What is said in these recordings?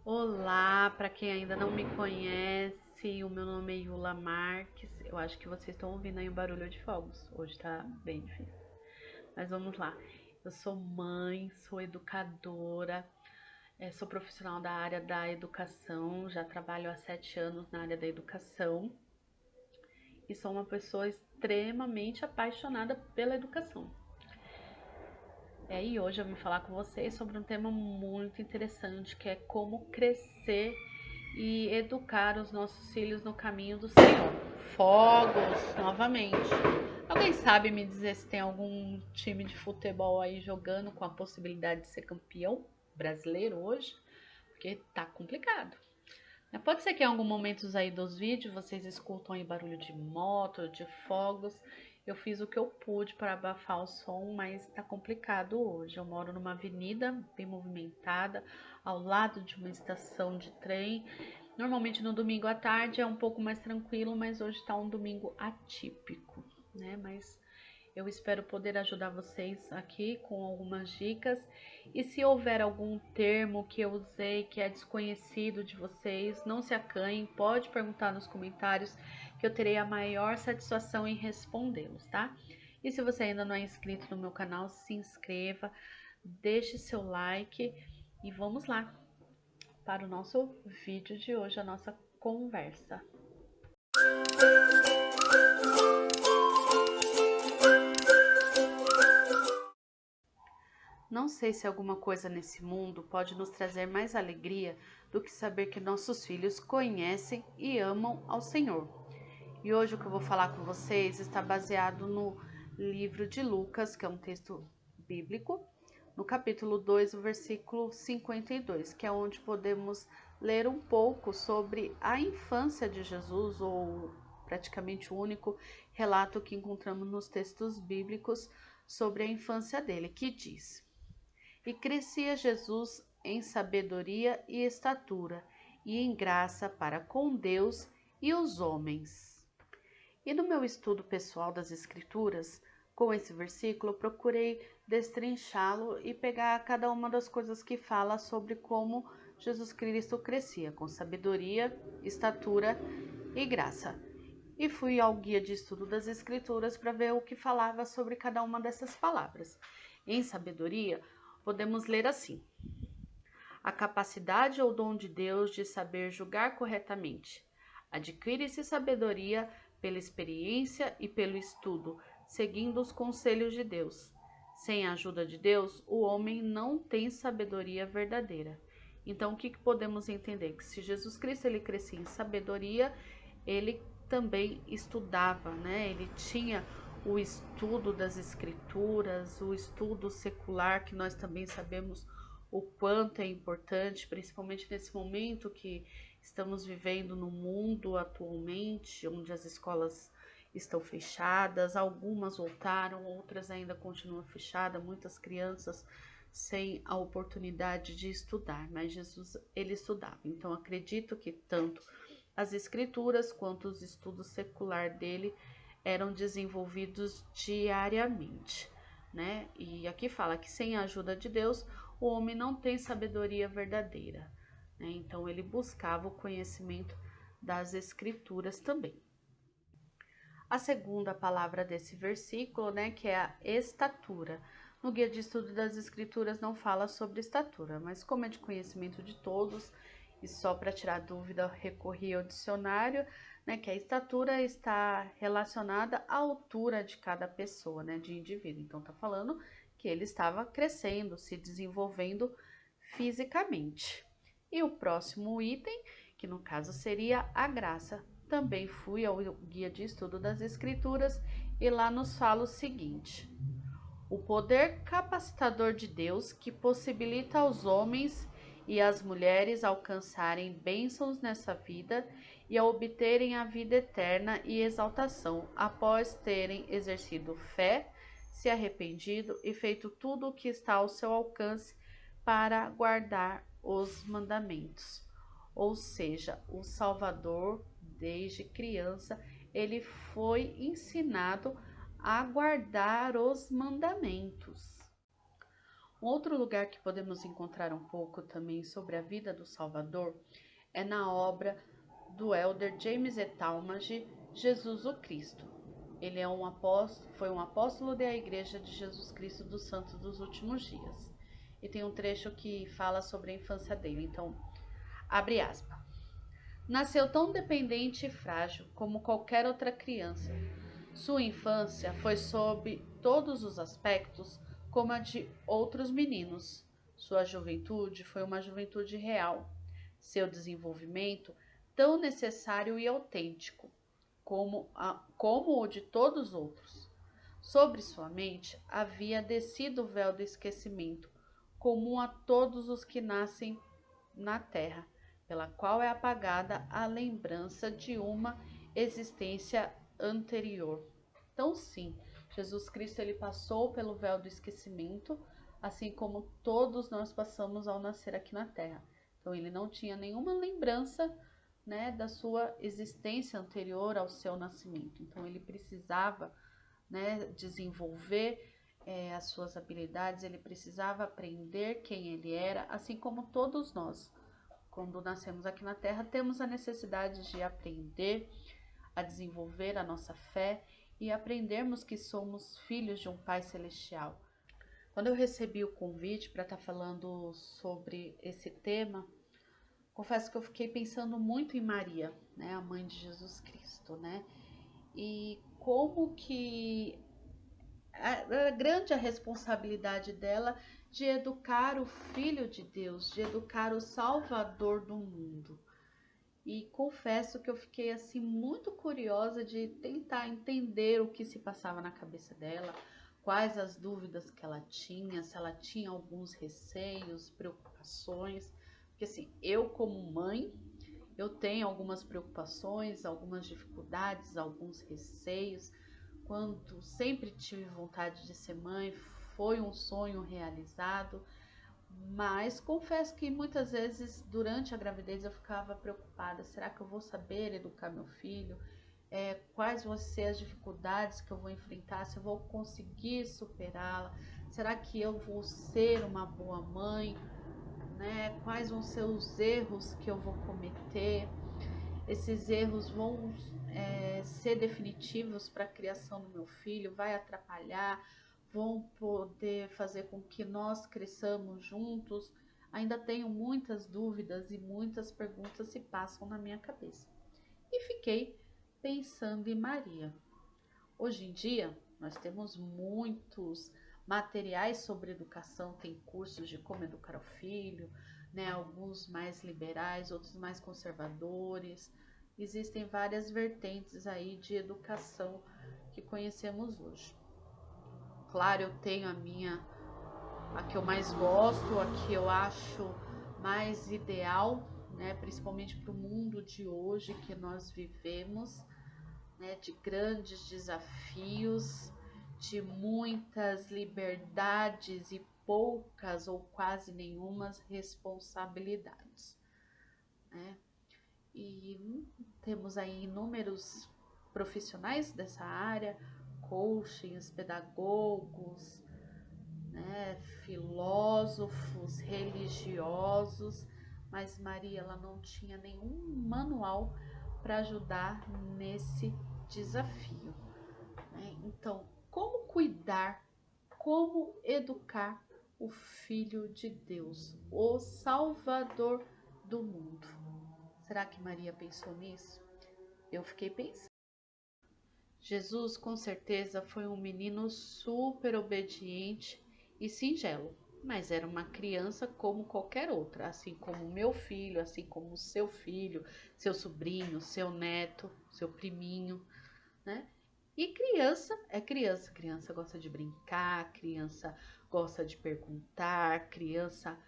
Olá, para quem ainda não me conhece, o meu nome é Yula Marques. Eu acho que vocês estão ouvindo aí um barulho de fogos. Hoje tá bem difícil. Mas vamos lá. Eu sou mãe, sou educadora, sou profissional da área da educação, já trabalho há 7 anos na área da educação e sou uma pessoa extremamente apaixonada pela educação. E hoje eu vim falar com vocês sobre um tema muito interessante, que é como crescer e educar os nossos filhos no caminho do Senhor. Fogos, novamente. Alguém sabe me dizer se tem algum time de futebol aí jogando com a possibilidade de ser campeão brasileiro hoje? Porque tá complicado. Pode ser que em algum momento aí dos vídeos vocês escutam aí barulho de moto, de fogos. Eu fiz o que eu pude para abafar o som, mas tá complicado hoje. Eu moro numa avenida bem movimentada, ao lado de uma estação de trem. Normalmente no domingo à tarde é um pouco mais tranquilo, mas hoje está um domingo atípico, né? Mas eu espero poder ajudar vocês aqui com algumas dicas. E se houver algum termo que eu usei que é desconhecido de vocês, não se acanhem, pode perguntar nos comentários que eu terei a maior satisfação em respondê-los, tá? E se você ainda não é inscrito no meu canal, se inscreva, deixe seu like e vamos lá para o nosso vídeo de hoje, a nossa conversa. Não sei se alguma coisa nesse mundo pode nos trazer mais alegria do que saber que nossos filhos conhecem e amam ao Senhor. E hoje o que eu vou falar com vocês está baseado no livro de Lucas, que é um texto bíblico, no capítulo 2, o versículo 52, que é onde podemos ler um pouco sobre a infância de Jesus, ou praticamente o único relato que encontramos nos textos bíblicos sobre a infância dele, que diz: E crescia Jesus em sabedoria e estatura, e em graça para com Deus e os homens. E no meu estudo pessoal das Escrituras, com esse versículo, eu procurei destrinchá-lo e pegar cada uma das coisas que fala sobre como Jesus Cristo crescia, com sabedoria, estatura e graça. E fui ao guia de estudo das Escrituras para ver o que falava sobre cada uma dessas palavras. Em sabedoria, podemos ler assim: a capacidade ou dom de Deus de saber julgar corretamente. Adquire-se sabedoria pela experiência e pelo estudo, seguindo os conselhos de Deus. Sem a ajuda de Deus, o homem não tem sabedoria verdadeira. Então, o que podemos entender? Que se Jesus Cristo ele crescia em sabedoria, ele também estudava, né? Ele tinha o estudo das escrituras, o estudo secular, que nós também sabemos o quanto é importante, principalmente nesse momento que estamos vivendo no mundo atualmente, onde as escolas estão fechadas, algumas voltaram, outras ainda continuam fechadas, muitas crianças sem a oportunidade de estudar, mas Jesus ele estudava. Então acredito que tanto as escrituras quanto os estudos secular dele eram desenvolvidos diariamente, né? E aqui fala que sem a ajuda de Deus, o homem não tem sabedoria verdadeira, né? Então ele buscava o conhecimento das escrituras também. A segunda palavra desse versículo, né, que é a estatura. No guia de estudo das escrituras não fala sobre estatura, mas como é de conhecimento de todos, e só para tirar dúvida recorri ao dicionário, né, que a estatura está relacionada à altura de cada pessoa, né, de indivíduo. Então tá falando que ele estava crescendo, se desenvolvendo fisicamente. E o próximo item, que no caso seria a graça. Também fui ao guia de estudo das escrituras e lá nos fala o seguinte: o poder capacitador de Deus que possibilita aos homens e às mulheres alcançarem bênçãos nessa vida e a obterem a vida eterna e exaltação após terem exercido fé, se arrependido e feito tudo o que está ao seu alcance para guardar os mandamentos. Ou seja, o Salvador, desde criança, ele foi ensinado a guardar os mandamentos. Um outro lugar que podemos encontrar um pouco também sobre a vida do Salvador é na obra do elder James E. Talmage, Jesus o Cristo. Ele foi um apóstolo da Igreja de Jesus Cristo dos Santos dos Últimos Dias. E tem um trecho que fala sobre a infância dele. Então, abre aspas. Nasceu tão dependente e frágil como qualquer outra criança. Sua infância foi, sob todos os aspectos, como a de outros meninos. Sua juventude foi uma juventude real. Seu desenvolvimento, tão necessário e autêntico, como o de todos os outros. Sobre sua mente havia descido o véu do esquecimento, comum a todos os que nascem na terra, pela qual é apagada a lembrança de uma existência anterior. Então, sim, Jesus Cristo ele passou pelo véu do esquecimento, assim como todos nós passamos ao nascer aqui na terra. Então, ele não tinha nenhuma lembrança, né, da sua existência anterior ao seu nascimento. Então, ele precisava, né, desenvolver as suas habilidades, ele precisava aprender quem ele era, assim como todos nós. Quando nascemos aqui na Terra, temos a necessidade de aprender a desenvolver a nossa fé e aprendermos que somos filhos de um Pai Celestial. Quando eu recebi o convite para estar falando sobre esse tema, confesso que eu fiquei pensando muito em Maria, né, a mãe de Jesus Cristo, né? E como que era grande a responsabilidade dela de educar o Filho de Deus, de educar o Salvador do mundo. E confesso que eu fiquei assim muito curiosa de tentar entender o que se passava na cabeça dela, quais as dúvidas que ela tinha, se ela tinha alguns receios, preocupações. Porque assim, eu como mãe, eu tenho algumas preocupações, algumas dificuldades, alguns receios. Quando sempre tive vontade de ser mãe, foi um sonho realizado, mas confesso que muitas vezes durante a gravidez eu ficava preocupada: será que eu vou saber educar meu filho? Quais vão ser as dificuldades que eu vou enfrentar? Se eu vou conseguir superá-la? Será que eu vou ser uma boa mãe? Né? Quais vão ser os erros que eu vou cometer? Esses erros vão ser definitivos para a criação do meu filho? Vai atrapalhar? Vão poder fazer com que nós cresçamos juntos? Ainda tenho muitas dúvidas e muitas perguntas se passam na minha cabeça. E fiquei pensando em Maria. Hoje em dia, nós temos muitos materiais sobre educação, tem cursos de como educar o filho, né? Alguns mais liberais, outros mais conservadores. Existem várias vertentes aí de educação que conhecemos hoje. Claro, eu tenho a que eu mais gosto, a que eu acho mais ideal, né? Principalmente para o mundo de hoje que nós vivemos, né, de grandes desafios, de muitas liberdades e poucas ou quase nenhumas responsabilidades, né? E temos aí inúmeros profissionais dessa área, coaches, pedagogos, né, filósofos, religiosos, mas Maria ela não tinha nenhum manual para ajudar nesse desafio, né? Então, como cuidar, como educar o Filho de Deus, o Salvador do mundo? Será que Maria pensou nisso? Eu fiquei pensando. Jesus, com certeza, foi um menino super obediente e singelo, mas era uma criança como qualquer outra, assim como meu filho, assim como seu filho, seu sobrinho, seu neto, seu priminho, né? E criança é criança, criança gosta de brincar, criança gosta de perguntar, criança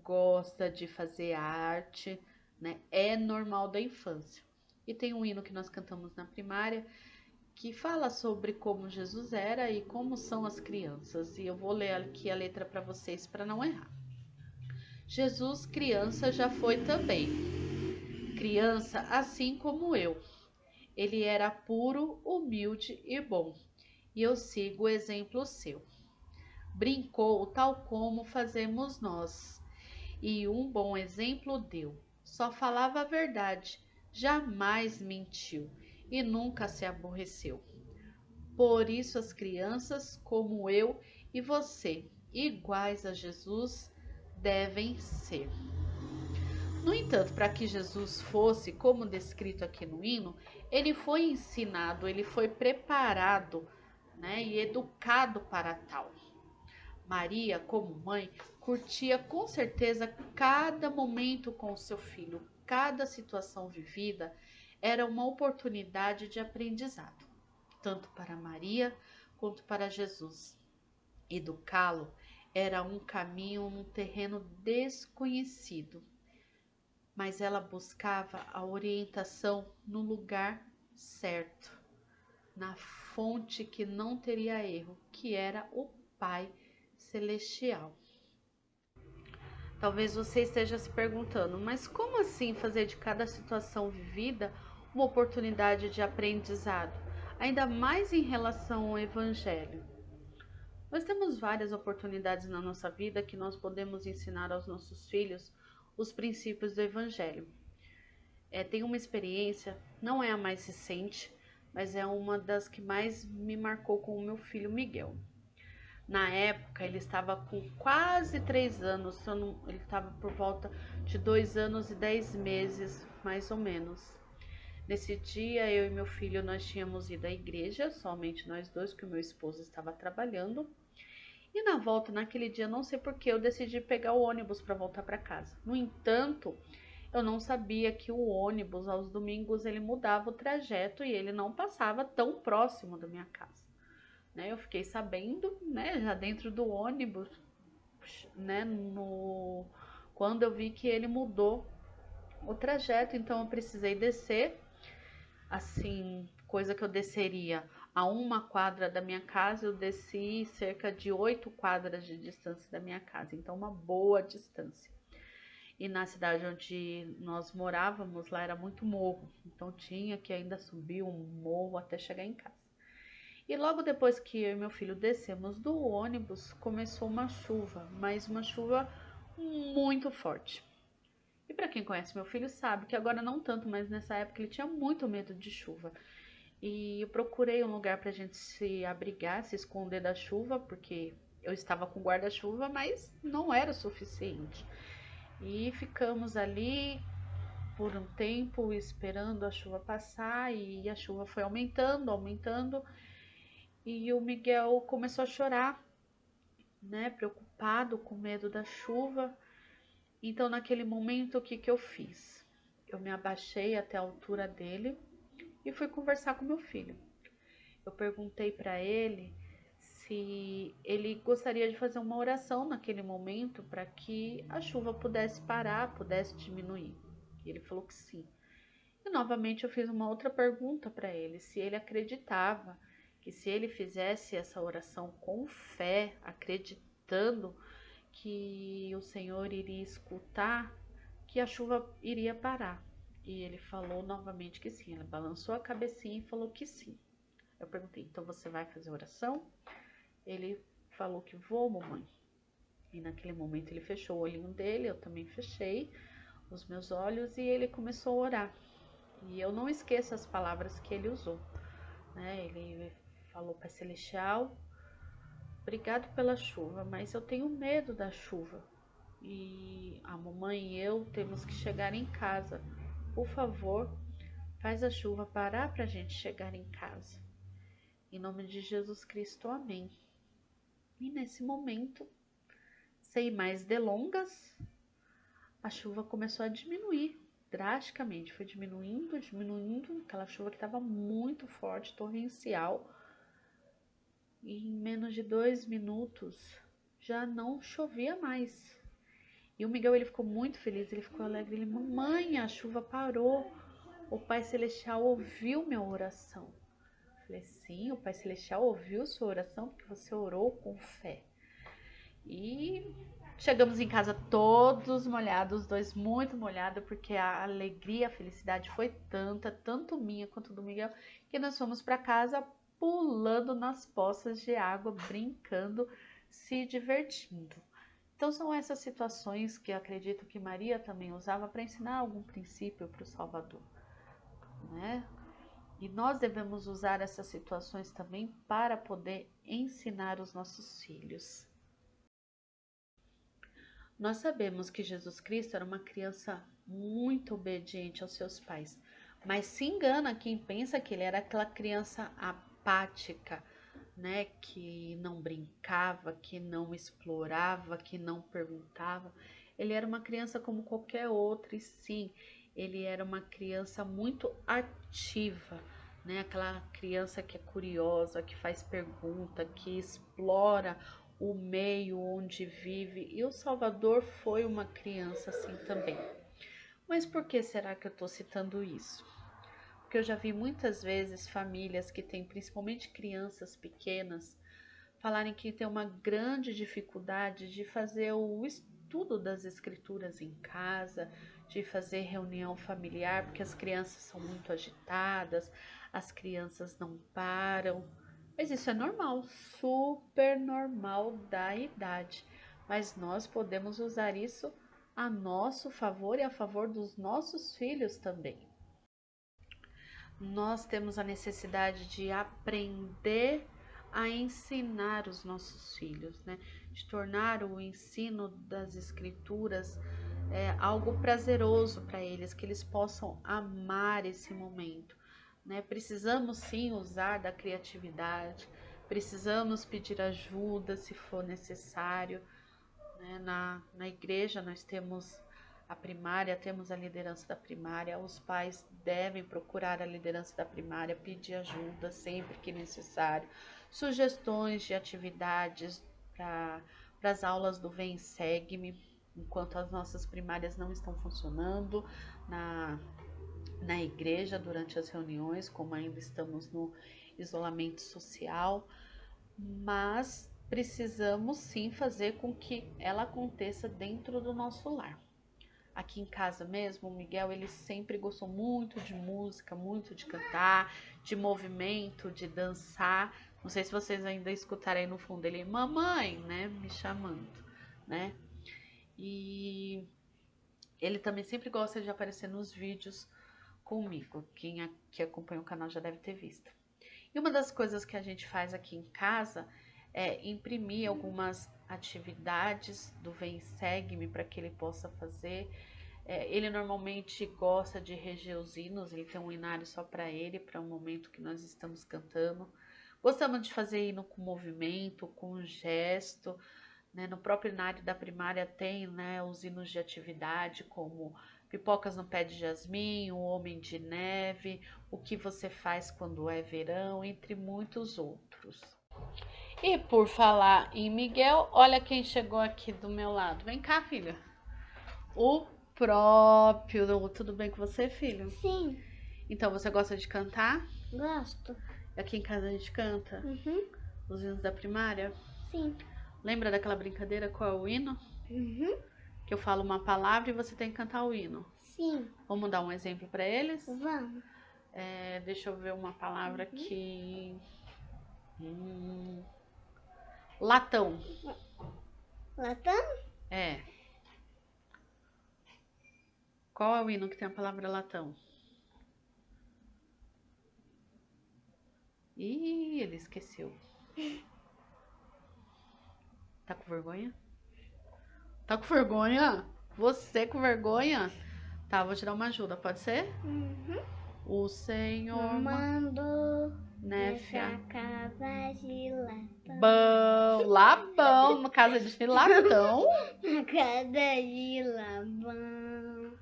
gosta de fazer arte, né? É normal da infância. E tem um hino que nós cantamos na primária que fala sobre como Jesus era e como são as crianças. E eu vou ler aqui a letra para vocês para não errar. Jesus, criança, já foi também. Criança assim como eu. Ele era puro, humilde e bom. E eu sigo o exemplo seu. brincou tal como fazemos nós, e um bom exemplo deu. Só falava a verdade, jamais mentiu e nunca se aborreceu. Por isso as crianças, como eu e você, iguais a Jesus, devem ser. No entanto, para que Jesus fosse, como descrito aqui no hino, ele foi ensinado, ele foi preparado, né, e educado para tal. Maria, como mãe, curtia com certeza cada momento com o seu filho, cada situação vivida era uma oportunidade de aprendizado, tanto para Maria quanto para Jesus. Educá-lo era um caminho num terreno desconhecido, mas ela buscava a orientação no lugar certo, na fonte que não teria erro, que era o Pai Celestial. Talvez você esteja se perguntando, mas como assim fazer de cada situação vivida uma oportunidade de aprendizado, ainda mais em relação ao Evangelho? Nós temos várias oportunidades na nossa vida que nós podemos ensinar aos nossos filhos os princípios do Evangelho. Tem uma experiência, não é a mais recente, mas é uma das que mais me marcou com o meu filho Miguel. Na época, ele estava com quase 3 anos, ele estava por volta de 2 anos e 10 meses, mais ou menos. Nesse dia, eu e meu filho, nós tínhamos ido à igreja, somente nós dois, que o meu esposo estava trabalhando. E na volta, naquele dia, não sei porquê, eu decidi pegar o ônibus para voltar para casa. No entanto, eu não sabia que o ônibus, aos domingos, ele mudava o trajeto e ele não passava tão próximo da minha casa. Né? Eu fiquei sabendo, né, já dentro do ônibus, né, quando eu vi que ele mudou o trajeto, então eu precisei descer, assim, coisa que eu desceria a 1 quadra da minha casa, eu desci cerca de 8 quadras de distância da minha casa, então uma boa distância. E na cidade onde nós morávamos, lá era muito morro, então tinha que ainda subir um morro até chegar em casa. E logo depois que eu e meu filho descemos do ônibus, começou uma chuva, mas uma chuva muito forte. E para quem conhece meu filho sabe que agora não tanto, mas nessa época ele tinha muito medo de chuva. E eu procurei um lugar para a gente se abrigar, se esconder da chuva, porque eu estava com guarda-chuva, mas não era o suficiente. E ficamos ali por um tempo esperando a chuva passar e a chuva foi aumentando, aumentando. E o Miguel começou a chorar, né, preocupado, com medo da chuva. Então, naquele momento, o que que eu fiz? Eu me abaixei até a altura dele e fui conversar com meu filho. Eu perguntei para ele se ele gostaria de fazer uma oração naquele momento para que a chuva pudesse parar, pudesse diminuir. E ele falou que sim. E novamente eu fiz uma outra pergunta para ele, se ele acreditava que se ele fizesse essa oração com fé, acreditando que o Senhor iria escutar, que a chuva iria parar. E ele falou novamente que sim, ele balançou a cabecinha e falou que sim. Eu perguntei, então você vai fazer oração? Ele falou que vou, mamãe. E naquele momento ele fechou o olhinho dele, eu também fechei os meus olhos e ele começou a orar. E eu não esqueço as palavras que ele usou, né? Ele falou: Pai Celestial, obrigado pela chuva, mas eu tenho medo da chuva. E a mamãe e eu temos que chegar em casa. Por favor, faz a chuva parar para a gente chegar em casa. Em nome de Jesus Cristo, amém. E nesse momento, sem mais delongas, a chuva começou a diminuir drasticamente. Foi diminuindo, diminuindo, aquela chuva que estava muito forte, torrencial. E em menos de 2 minutos já não chovia mais. E o Miguel, ele ficou muito feliz, ele ficou alegre. Ele: mamãe, a chuva parou. O Pai Celestial ouviu minha oração. Eu falei: sim, o Pai Celestial ouviu sua oração porque você orou com fé. E chegamos em casa todos molhados, os dois muito molhados, porque a alegria, a felicidade foi tanta, tanto minha quanto do Miguel, que nós fomos para casa pulando nas poças de água, brincando se divertindo. Então são essas situações que eu acredito que Maria também usava para ensinar algum princípio para o Salvador, né? E nós devemos usar essas situações também para poder ensinar os nossos filhos. Nós sabemos que Jesus Cristo era uma criança muito obediente aos seus pais, mas se engana quem pensa que ele era aquela criança apática, né, que não brincava, que não explorava, que não perguntava. Ele era uma criança como qualquer outra, e sim, ele era uma criança muito ativa, né? Aquela criança que é curiosa, que faz pergunta, que explora o meio onde vive. E o Salvador foi uma criança assim também. Mas por que será que eu estou citando isso? Porque eu já vi muitas vezes famílias que têm principalmente crianças pequenas falarem que tem uma grande dificuldade de fazer o estudo das escrituras em casa, de fazer reunião familiar, porque as crianças são muito agitadas, as crianças não param. Mas isso é normal, super normal da idade. Mas nós podemos usar isso a nosso favor e a favor dos nossos filhos também. Nós temos a necessidade de aprender a ensinar os nossos filhos, né? De tornar o ensino das escrituras algo prazeroso para eles, que eles possam amar esse momento, né? Precisamos sim usar da criatividade, precisamos pedir ajuda se for necessário, né? Na igreja nós temos a primária, temos a liderança da primária, os pais devem procurar a liderança da primária, pedir ajuda sempre que necessário, sugestões de atividades para as aulas do Vem Segue-me, enquanto as nossas primárias não estão funcionando na igreja durante as reuniões, como ainda estamos no isolamento social, mas precisamos sim fazer com que ela aconteça dentro do nosso lar. Aqui em casa mesmo, o Miguel, ele sempre gostou muito de música, muito de cantar, de movimento, de dançar. Não sei se vocês ainda escutarem no fundo ele, mamãe, né, me chamando, né? E ele também sempre gosta de aparecer nos vídeos comigo. Quem aqui acompanha o canal já deve ter visto. E uma das coisas que a gente faz aqui em casa é imprimir algumas atividades do Vem Segue-me para que ele possa fazer. Ele normalmente gosta de reger os hinos, ele tem um hinário só para ele, para o momento que nós estamos cantando. Gostamos de fazer hino com movimento, com gesto, né? No próprio hinário da primária tem, né, os hinos de atividade, como Pipocas no Pé de Jasmim, O Homem de Neve, O que Você Faz Quando é Verão, entre muitos outros. E por falar em Miguel, olha quem chegou aqui do meu lado. Vem cá, filha. O próprio. Tudo bem com você, filho? Sim, Então, você gosta de cantar? gosto. Aqui em casa a gente canta Uhum, os hinos da primária. sim. Lembra daquela brincadeira qual é o hino? Uhum, Que eu falo uma palavra e você tem que cantar o hino. sim. Vamos dar um exemplo para eles? Vamos. Deixa eu ver uma palavra aqui. Latão. Latão? É. Qual é o hino que tem a palavra latão? Ih, ele esqueceu. Tá com vergonha? Tá com vergonha? Você com vergonha? Tá, vou te dar uma ajuda, pode ser? Uhum. O Senhor Mandou Néfia. nessa casa de latão. Bom, Labão, no casa de latão. Na casa de lavão.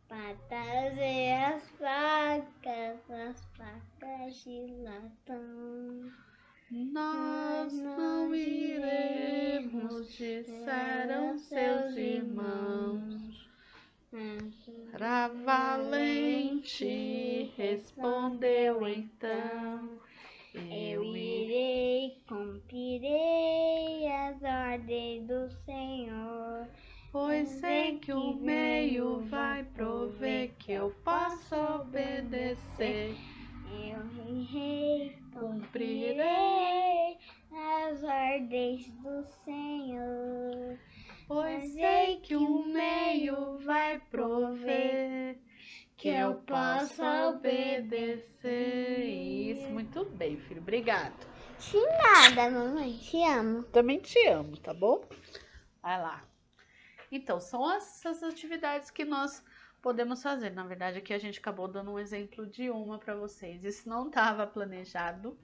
Pra trazer as facas de latão. Nós não iremos, disseram seus irmãos. Pra valente respondeu então: Eu irei, cumprirei as ordens do Senhor. Pois sei que o meio vai prover que eu possa obedecer. Eu irei, Cumprirei cumprirei as ordens do vai prover, que eu possa obedecer. Isso, muito bem, filho. Obrigado. De nada, mamãe. Te amo. Também te amo, tá bom? Vai lá. Então, são essas atividades que nós podemos fazer. Na verdade, aqui a gente acabou dando um exemplo de uma para vocês. Isso não estava planejado,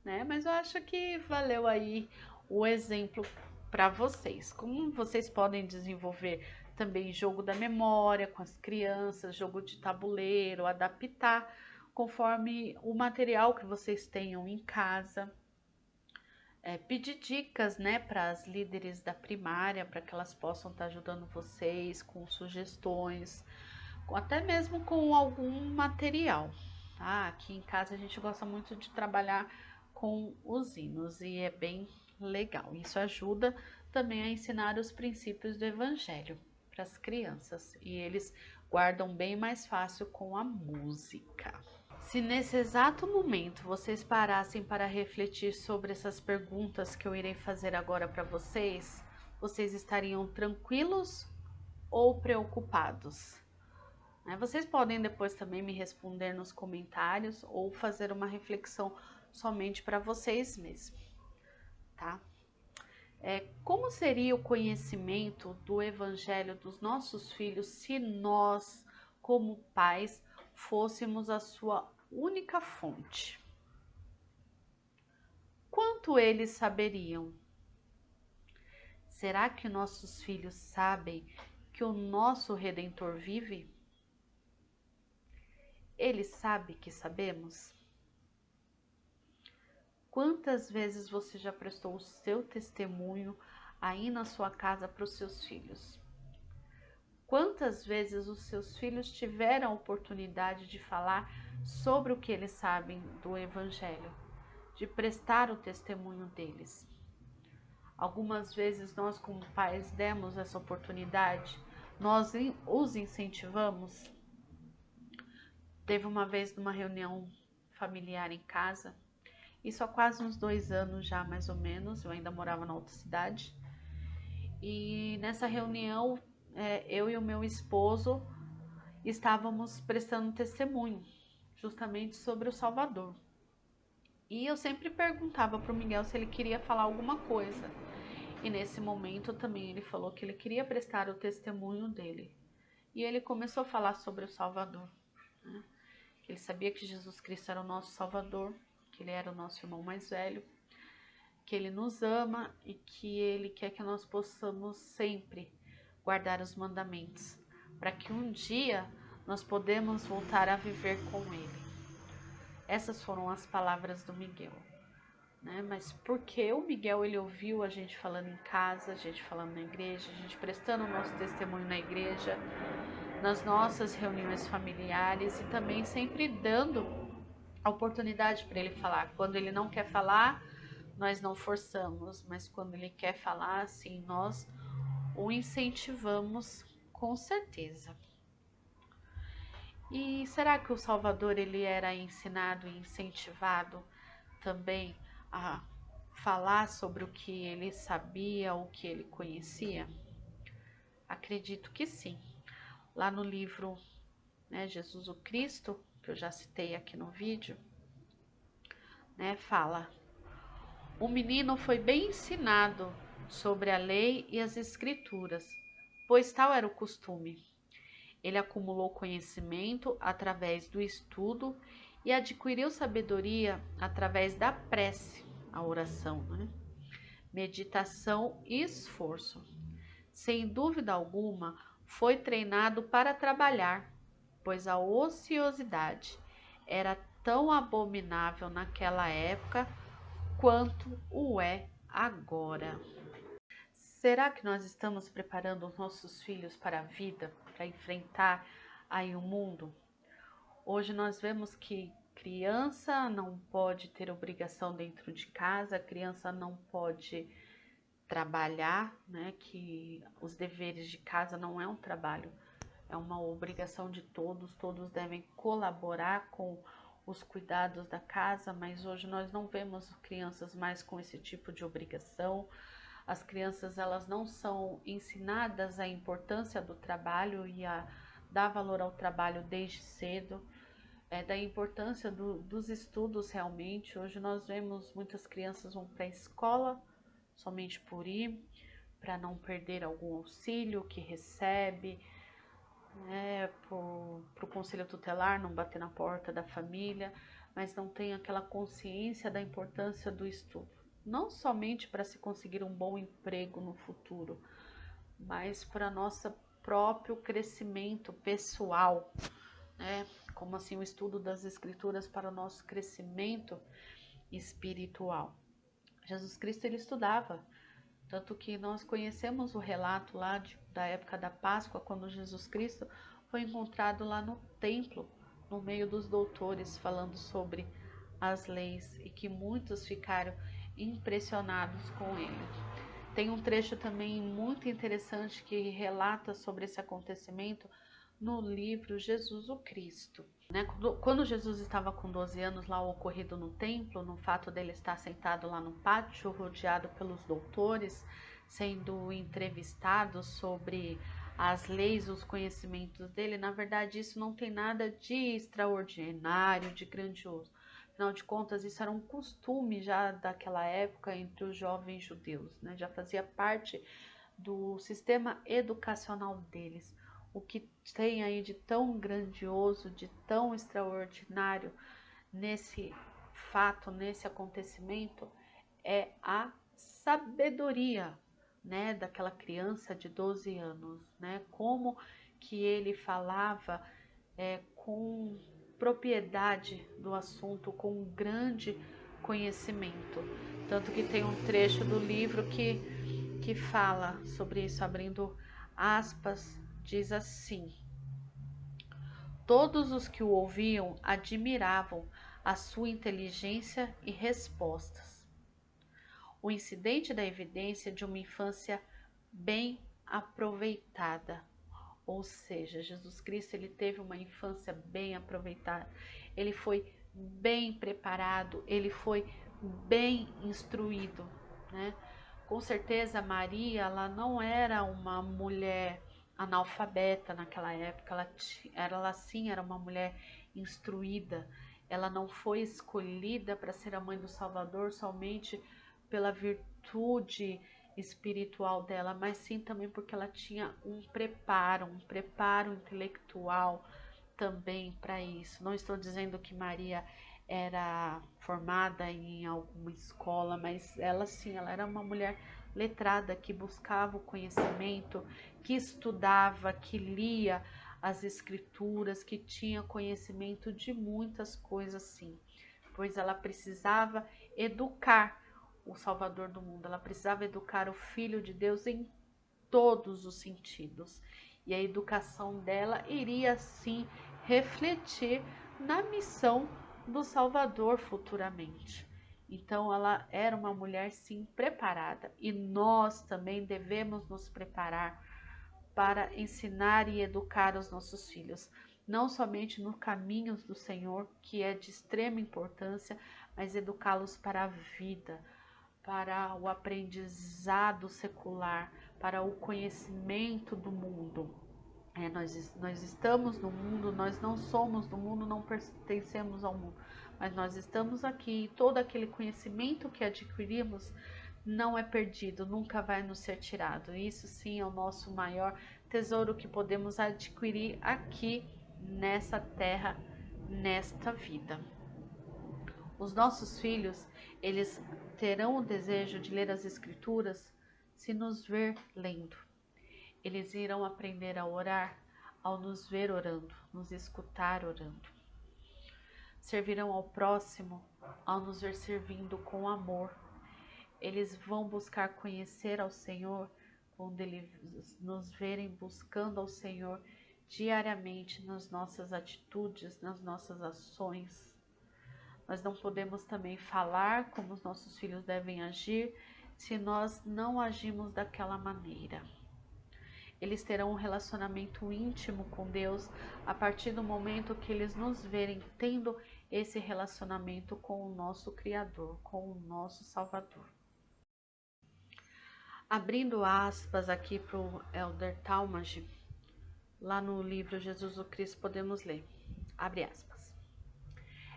né? Mas eu acho que valeu aí o exemplo para vocês. Como vocês podem desenvolver também jogo da memória com as crianças, jogo de tabuleiro, adaptar conforme o material que vocês tenham em casa. Pedir dicas, né, para as líderes da primária, para que elas possam estar ajudando vocês com sugestões, até mesmo com algum material. Tá? Aqui em casa a gente gosta muito de trabalhar com os hinos e é bem legal. Isso ajuda também a ensinar os princípios do Evangelho para as crianças e eles guardam bem mais fácil com a música. Se nesse exato momento vocês parassem para refletir sobre essas perguntas que eu irei fazer agora para vocês, vocês estariam tranquilos ou preocupados? Vocês podem depois também me responder nos comentários ou fazer uma reflexão somente para vocês mesmos, tá? Como seria o conhecimento do Evangelho dos nossos filhos se nós, como pais, fôssemos a sua única fonte? Quanto eles saberiam? Será que nossos filhos sabem que o nosso Redentor vive? Ele sabe que sabemos? Quantas vezes você já prestou o seu testemunho aí na sua casa para os seus filhos? Quantas vezes os seus filhos tiveram a oportunidade de falar sobre o que eles sabem do Evangelho, de prestar o testemunho deles? Algumas vezes nós como pais demos essa oportunidade, nós os incentivamos. Teve uma vez numa reunião familiar em casa, isso há quase uns 2 anos já mais ou menos, eu ainda morava na outra cidade, e nessa reunião eu e o meu esposo estávamos prestando testemunho justamente sobre o Salvador. E eu sempre perguntava para o Miguel se ele queria falar alguma coisa. E nesse momento também ele falou que ele queria prestar o testemunho dele. E ele começou a falar sobre o Salvador, né? Que ele sabia que Jesus Cristo era o nosso Salvador, que ele era o nosso irmão mais velho, que ele nos ama e que ele quer que nós possamos sempre guardar os mandamentos, para que um dia nós podemos voltar a viver com ele. Essas foram as palavras do Miguel. Mas porque o Miguel ele ouviu a gente falando em casa, a gente falando na igreja, a gente prestando o nosso testemunho na igreja, nas nossas reuniões familiares e também sempre dando a oportunidade para ele falar. Quando ele não quer falar, nós não forçamos, mas quando ele quer falar, assim, nós o incentivamos com certeza. E será que o Salvador ele era ensinado e incentivado também a falar sobre o que ele sabia, o que ele conhecia? Acredito que sim. Lá no livro, Jesus o Cristo, que eu já citei aqui no vídeo, fala: o menino foi bem ensinado sobre a lei e as escrituras, pois tal era o costume. Ele acumulou conhecimento através do estudo e adquiriu sabedoria através da prece, a oração, meditação e esforço. Sem dúvida alguma, foi treinado para trabalhar, pois a ociosidade era tão abominável naquela época quanto o é agora. Será que nós estamos preparando os nossos filhos para a vida, para enfrentar aí o mundo? Hoje nós vemos que criança não pode ter obrigação dentro de casa, a criança não pode trabalhar, que os deveres de casa não é um trabalho, é uma obrigação de todos, todos devem colaborar com os cuidados da casa, mas hoje nós não vemos crianças mais com esse tipo de obrigação. As crianças, elas não são ensinadas a importância do trabalho e a dar valor ao trabalho desde cedo, da importância dos estudos realmente. Hoje nós vemos muitas crianças vão para a escola somente por ir, para não perder algum auxílio que recebe, para o conselho tutelar, não bater na porta da família, mas não tem aquela consciência da importância do estudo. Não somente para se conseguir um bom emprego no futuro, mas para nosso próprio crescimento pessoal, né? Como assim o estudo das escrituras para o nosso crescimento espiritual. Jesus Cristo, ele estudava, tanto que nós conhecemos o relato lá da época da Páscoa, quando Jesus Cristo foi encontrado lá no templo, no meio dos doutores, falando sobre as leis, e que muitos ficaram impressionados com ele. Tem um trecho também muito interessante que relata sobre esse acontecimento no livro Jesus o Cristo. Quando Jesus estava com 12 anos, lá ocorrido no templo, no fato dele estar sentado lá no pátio, rodeado pelos doutores, sendo entrevistado sobre as leis, os conhecimentos dele, na verdade isso não tem nada de extraordinário, de grandioso. Afinal de contas, isso era um costume já daquela época entre os jovens judeus, né? Já fazia parte do sistema educacional deles. O que tem aí de tão grandioso, de tão extraordinário nesse fato, nesse acontecimento, é a sabedoria, né, daquela criança de 12 anos, né? Como que ele falava com propriedade do assunto, com um grande conhecimento. Tanto que tem um trecho do livro que fala sobre isso, abrindo aspas, diz assim: todos os que o ouviam admiravam a sua inteligência e respostas. O incidente da evidência de uma infância bem aproveitada. Ou seja, Jesus Cristo, ele teve uma infância bem aproveitada. Ele foi bem preparado, ele foi bem instruído, né? Com certeza Maria, ela não era uma mulher analfabeta naquela época, ela sim era uma mulher instruída. Ela não foi escolhida para ser a mãe do Salvador somente pela virtude espiritual dela, mas sim também porque ela tinha um preparo intelectual também para isso. Não estou dizendo que Maria era formada em alguma escola, mas ela sim, ela era uma mulher letrada que buscava o conhecimento, que estudava, que lia as escrituras, que tinha conhecimento de muitas coisas sim, pois ela precisava educar o Salvador do mundo, ela precisava educar o Filho de Deus em todos os sentidos. E a educação dela iria sim refletir na missão do Salvador futuramente. Então ela era uma mulher sim preparada, e nós também devemos nos preparar para ensinar e educar os nossos filhos, não somente nos caminhos do Senhor, que é de extrema importância, mas educá-los para a vida, para o aprendizado secular, para o conhecimento do mundo. Nós estamos no mundo, nós não somos do mundo, não pertencemos ao mundo, mas nós estamos aqui, e todo aquele conhecimento que adquirimos não é perdido, nunca vai nos ser tirado. Isso sim é o nosso maior tesouro que podemos adquirir aqui nessa terra, nesta vida. Os nossos filhos, eles terão o desejo de ler as escrituras se nos ver lendo. Eles irão aprender a orar ao nos ver orando, nos escutar orando. Servirão ao próximo ao nos ver servindo com amor. Eles vão buscar conhecer ao Senhor quando eles nos verem buscando ao Senhor diariamente nas nossas atitudes, nas nossas ações. Nós não podemos também falar como os nossos filhos devem agir se nós não agimos daquela maneira. Eles terão um relacionamento íntimo com Deus a partir do momento que eles nos verem tendo esse relacionamento com o nosso Criador, com o nosso Salvador. Abrindo aspas aqui para o Elder Talmage, lá no livro Jesus o Cristo, podemos ler, abre aspas.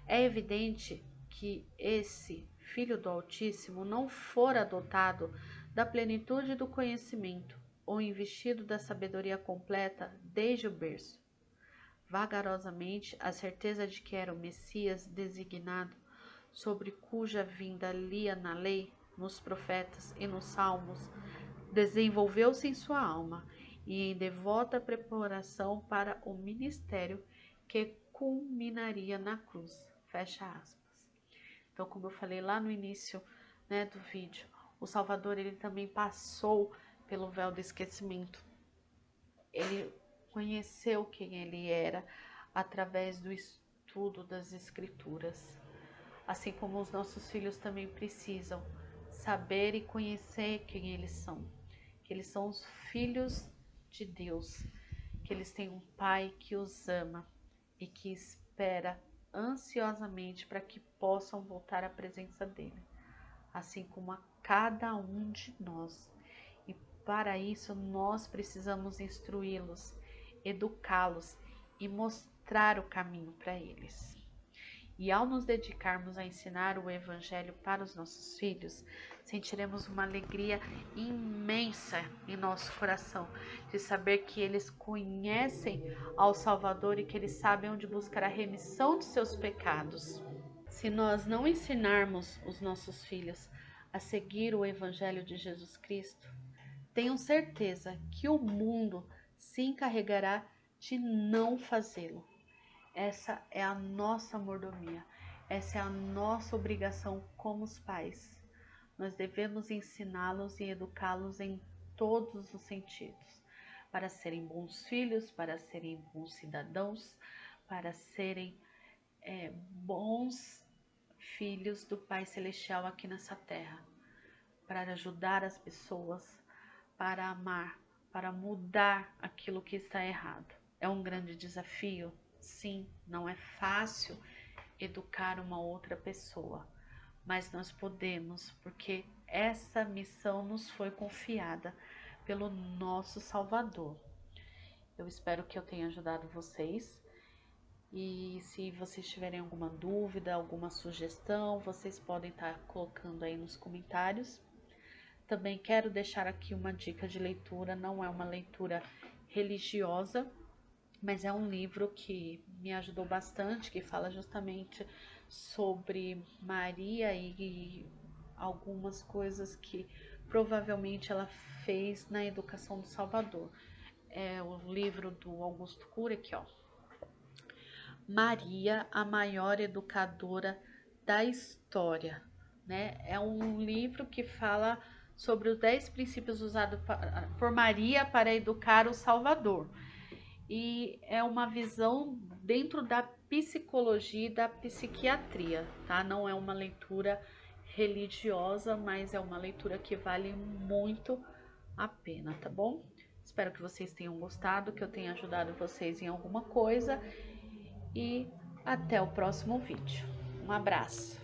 É evidente que esse Filho do Altíssimo não fora dotado da plenitude do conhecimento ou investido da sabedoria completa desde o berço. Vagarosamente, a certeza de que era o Messias designado, sobre cuja vinda lia na lei, nos profetas e nos salmos, desenvolveu-se em sua alma e em devota preparação para o ministério que culminaria na cruz. Fecha aspas. Então, como eu falei lá no início, né, do vídeo, o Salvador ele também passou pelo véu do esquecimento. Ele conheceu quem ele era através do estudo das Escrituras. Assim como os nossos filhos também precisam saber e conhecer quem eles são. Que eles são os filhos de Deus. Que eles têm um Pai que os ama e que espera ansiosamente para que possam voltar à presença dele. Assim como a cada um de nós. E para isso nós precisamos instruí-los, educá-los e mostrar o caminho para eles. E ao nos dedicarmos a ensinar o Evangelho para os nossos filhos, sentiremos uma alegria imensa em nosso coração de saber que eles conhecem ao Salvador e que eles sabem onde buscar a remissão de seus pecados. Se nós não ensinarmos os nossos filhos a seguir o Evangelho de Jesus Cristo, tenham certeza que o mundo se encarregará de não fazê-lo. Essa é a nossa mordomia, essa é a nossa obrigação como os pais. Nós devemos ensiná-los e educá-los em todos os sentidos, para serem bons filhos, para serem bons cidadãos, para serem bons filhos do Pai Celestial aqui nessa terra, para ajudar as pessoas, para amar, para mudar aquilo que está errado. É um grande desafio. Sim, não é fácil educar uma outra pessoa, mas nós podemos, porque essa missão nos foi confiada pelo nosso Salvador. Eu espero que eu tenha ajudado vocês e se vocês tiverem alguma dúvida, alguma sugestão, vocês podem estar colocando aí nos comentários. Também quero deixar aqui uma dica de leitura, não é uma leitura religiosa, mas é um livro que me ajudou bastante, que fala justamente sobre Maria e algumas coisas que provavelmente ela fez na educação do Salvador. É o livro do Augusto Cury, aqui ó. Maria, a maior educadora da história, né? É um livro que fala sobre os 10 princípios usados por Maria para educar o Salvador. E é uma visão dentro da psicologia e da psiquiatria, tá? Não é uma leitura religiosa, mas é uma leitura que vale muito a pena, tá bom? Espero que vocês tenham gostado, que eu tenha ajudado vocês em alguma coisa e até o próximo vídeo. Um abraço!